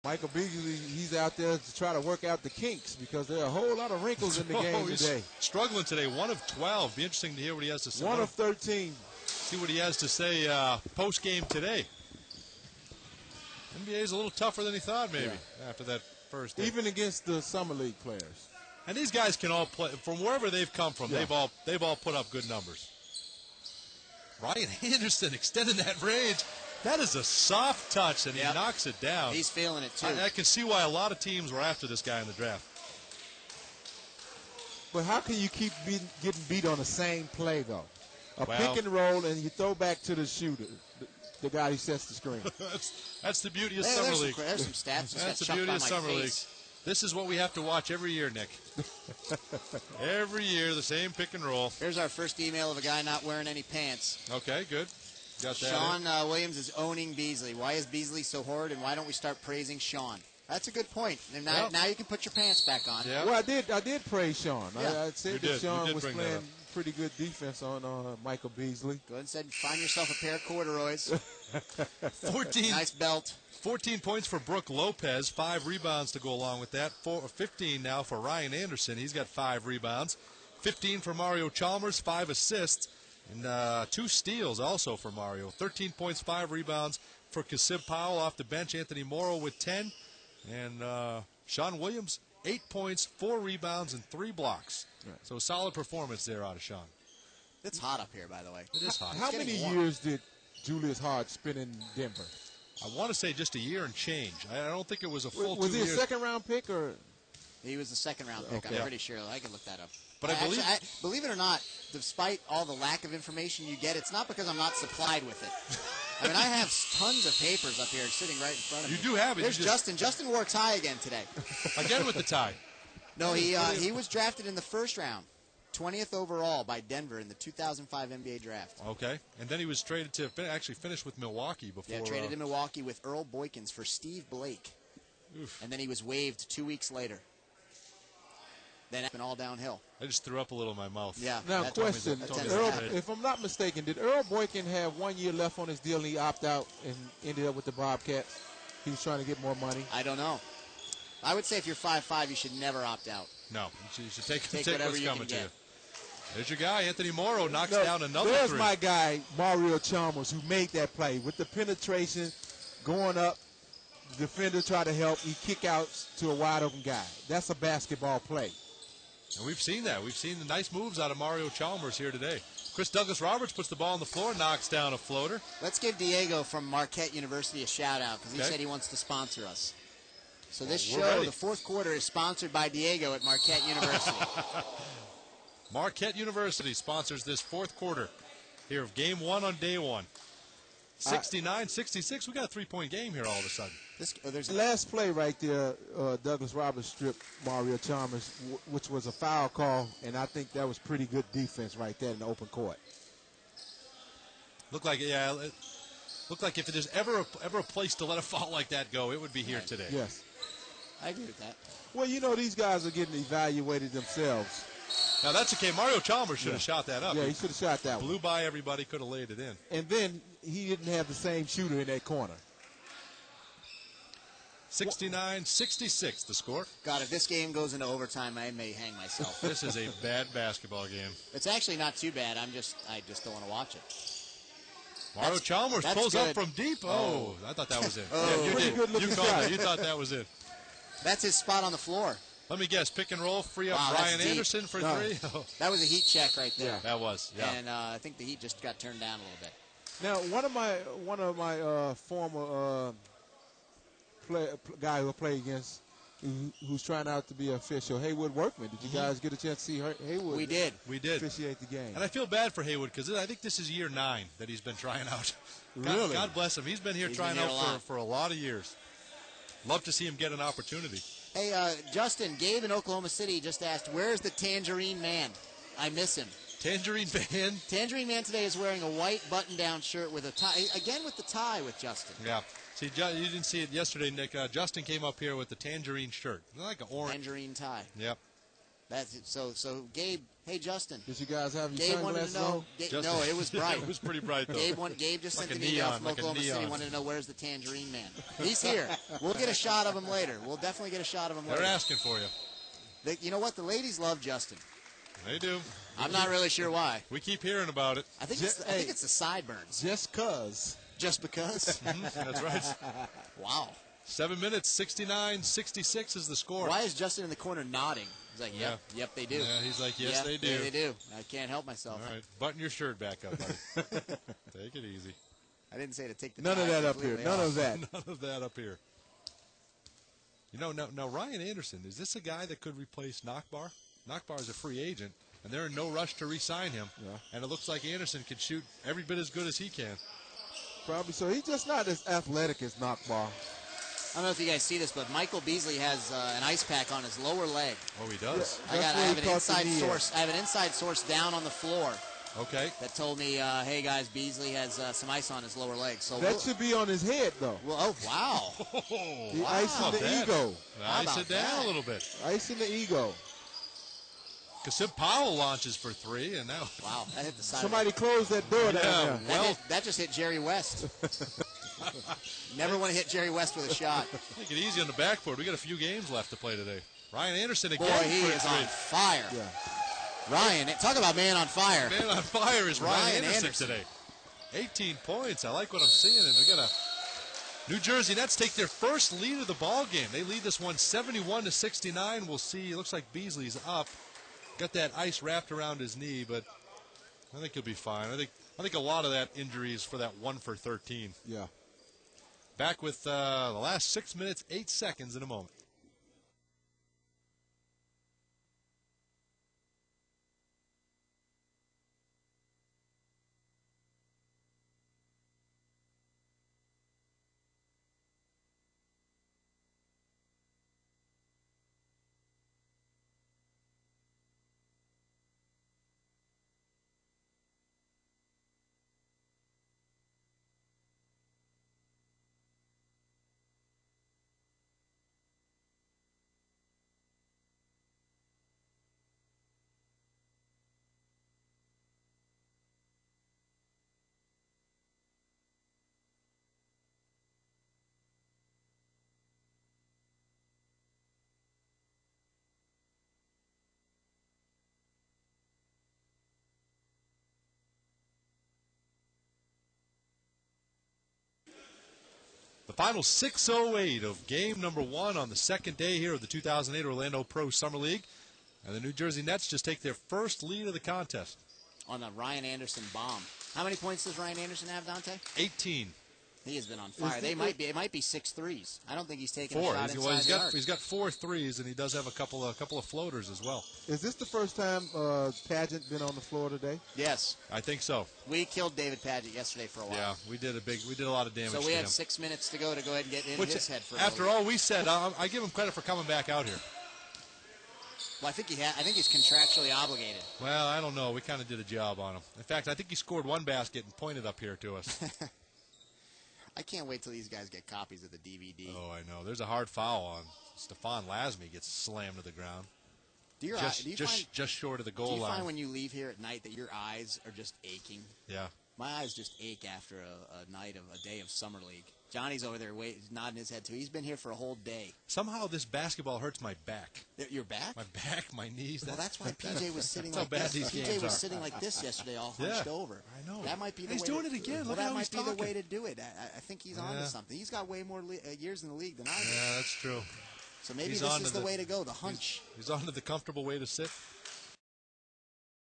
Michael Beasley, he's out there to try to work out the kinks because there are a whole lot of wrinkles in the game today. Struggling today, 1 of 12. Be interesting to hear what he has to say. 1 of 13. See what he has to say post-game today. NBA is a little tougher than he thought, maybe, after that first day. Even against the Summer League players. And these guys can all play from wherever they've come from. Yeah. They've all put up good numbers. Ryan Anderson extending that range. That is a soft touch, and he knocks it down. He's feeling it, too. I can see why a lot of teams were after this guy in the draft. But how can you keep getting beat on the same play, though? Well, pick and roll, and you throw back to the shooter, the guy who sets the screen. That's the beauty of Summer League. There's some stats. That's the beauty of Summer League. This is what we have to watch every year, Nick. Every year, the same pick and roll. Here's our first email of a guy not wearing any pants. Okay, good. Got that. Sean Williams is owning Beasley. Why is Beasley so hard, and why don't we start praising Sean? That's a good point. And now you can put your pants back on. Yep. Well, I did praise Sean. Yeah. I said that Sean was playing pretty good defense on Michael Beasley. Go ahead and said, find yourself a pair of corduroys. 14. Nice belt. 14 points for Brooke Lopez, 5 rebounds to go along with that. 15 now for Ryan Anderson. He's got 5 rebounds. 15 for Mario Chalmers, 5 assists, and 2 steals also for Mario. 13 points, 5 rebounds for Kasib Powell off the bench. Anthony Morrow with 10. And Sean Williams, 8 points, 4 rebounds, and 3 blocks. Right. So solid performance there out of Sean. It's hot up here, by the way. It is hot. How many years did Julius Hart spend in Denver? I want to say just a year and change. I don't think it was a full 2 years. Was he a second-round pick or? He was a second-round pick. Okay. I'm pretty sure. I can look that up. But believe it or not, despite all the lack of information you get, it's not because I'm not supplied with it. I mean, I have tons of papers up here sitting right in front of me. You do have it. There's Justin. Justin wore a tie again today. Again with the tie. No, he was drafted in the first round. 20th overall by Denver in the 2005 NBA draft. Okay. And then he was traded to actually finish with Milwaukee before. Yeah, traded to Milwaukee with Earl Boykins for Steve Blake. Oof. And then he was waived 2 weeks later. Then it's been all downhill. I just threw up a little in my mouth. Yeah. Now, question. If I'm not mistaken, did Earl Boykin have 1 year left on his deal and he opted out and ended up with the Bobcats? He was trying to get more money? I don't know. I would say if you're 5'5", you should never opt out. No. You should take whatever what's you coming can to get. you. There's your guy, Anthony Morrow, knocks down another There's 3. my guy, Mario Chalmers, who made that play. With the penetration, going up, the defender tried to help, he kick out to a wide-open guy. That's a basketball play. And we've seen that. We've seen the nice moves out of Mario Chalmers here today. Chris Douglas-Roberts puts the ball on the floor, knocks down a floater. Let's give Diego from Marquette University a shout-out because he said he wants to sponsor us. So this show, the fourth quarter, is sponsored by Diego at Marquette University. Marquette University sponsors this fourth quarter here of Game 1 on day 1. 69-66. We got a 3-point game here all of a sudden. The last play right there, Douglas Roberts stripped Mario Chalmers, which was a foul call, and I think that was pretty good defense right there in the open court. Looked like if there's ever a place to let a foul like that go, it would be here today. Yes. I agree with that. Well, these guys are getting evaluated themselves. Now, that's okay. Mario Chalmers should have shot that up. Yeah, he should have shot that one. Blew by everybody, could have laid it in. And then he didn't have the same shooter in that corner. 69-66 the score. God, if this game goes into overtime, I may hang myself. This is a bad basketball game. It's actually not too bad. I just don't want to watch it. Mario Chalmers pulls up from deep. Oh, I thought that was in. Yeah, you did. You called it. You thought that was in. That's his spot on the floor. Let me guess. Pick and roll, free up Ryan Anderson for 3. That was a Heat check right there. Yeah. That was. Yeah. And I think the Heat just got turned down a little bit. Now, one of my former guy who I played against, who's trying out to be an official, Haywood Workman. Did you guys get a chance to see Haywood? We did. Officiate the game. And I feel bad for Haywood because I think this is year 9 that he's been trying out. Really? God bless him. He's been here trying out for a lot of years. Love to see him get an opportunity. Hey, Justin, Gabe in Oklahoma City just asked, where's the Tangerine Man? I miss him. Tangerine Man? Tangerine Man today is wearing a white button-down shirt with a tie. Again with the tie with Justin. Yeah. See, you didn't see it yesterday, Nick. Justin came up here with the tangerine shirt. Like an orange. Tangerine tie. Yep. That's it. So Gabe, hey Justin. Did you guys have your Gabe wanted sunglasses to know. on? No, it was bright. It was pretty bright, though. Gabe just Like sent a an email neon, from like a Oklahoma City. neon. Wanted to know where's the Tangerine Man. He's here. We'll get a shot of him later. We'll definitely get a shot of him later. They're asking for you. You know what? The ladies love Justin. They do. I'm not really sure why. We keep hearing about it. I think it's the sideburns. Just cuz. Just because. That's right. Wow. 7 minutes, 69-66 is the score. Why is Justin in the corner nodding? He's like, yep, they do. Yeah, he's like, yes, Yep, they do. Yeah, they do. I can't help myself. All right, button your shirt back up, buddy. Take it easy. I didn't say to take the None of tie that up here. completely None off. of that. None of that up here. You know, now Ryan Anderson, is this a guy that could replace Nockbar? Nockbar is a free agent, and they're in no rush to re-sign him. Yeah. And it looks like Anderson can shoot every bit as good as he can. Probably so. He's just not as athletic as Knockball. I don't know if you guys see this, but Michael Beasley has an ice pack on his lower leg. Oh, he does? Yeah. I That's where have he an caught the inside knee source. I have an inside source down on the floor Okay. that told me, hey guys, Beasley has some ice on his lower leg. So That should be on his head, though. oh wow, The Wow. ice in the That- ego. How Ice about it down that? a little bit. Ice in the ego. Kassim Powell launches for three, and now wow, that hit the side. Somebody close that door down there. well, that just hit Jerry West. Never want to hit Jerry West with a shot. take it easy on the backboard. We got a few games left to play today. Ryan Anderson Boy, again he for a is three. on fire. Yeah. Ryan, talk about man on fire. Man on fire is Ryan Anderson today. 18 points. I like what I'm seeing. And we got a New Jersey Nets take their first lead of the ball game. They lead this one 71-69. We'll see. It looks like Beasley's up. Got that ice wrapped around his knee, but I think he'll be fine. I think a lot of that injury is for that 1 for 13. Yeah. Back with the last 6 minutes, 8 seconds in a moment. The final 6:08 of game number 1 on the second day here of the 2008 Orlando Pro Summer League. And the New Jersey Nets just take their first lead of the contest. On the Ryan Anderson bomb. How many points does Ryan Anderson have, Dante? 18. He has been on fire. It might be 6 threes. I don't think he's taken 4. a shot inside He's the arc. got 4 threes, and he does have a couple of floaters as well. Is this the first time Pageant been on the floor today? Yes. I think so. We killed David Paget yesterday for a while. Yeah, we did a lot of damage So to we him. have 6 minutes to go ahead and get in Which, his head for a after little all we said, I give him credit for coming back out here. bit. Well, I think he's contractually obligated. Well, I don't know. We kind of did a job on him. In fact, I think he scored one basket and pointed up here to us. I can't wait till these guys get copies of the DVD. Oh, I know. There's a hard foul on Stefan Lasmy. Gets slammed to the ground. Just short of the goal do you line. find when you leave here at night that your eyes are just aching? Yeah. My eyes just ache after a day of summer league. Johnny's over there nodding his head too. He's been here for a whole day. Somehow this basketball hurts my back. Your back? My back, my knees. Well, that's why PJ was sitting That's like how bad this. these PJ games was are. sitting like this yesterday, all hunched over. I know. That might be the He's way doing to, it again. Well, Look that how might he's be the talking. way to do it. I think he's on to something. He's got way more years in the league than I do. Yeah, that's true. So maybe He's this on is to the way to go, the hunch. He's on to the comfortable way to sit.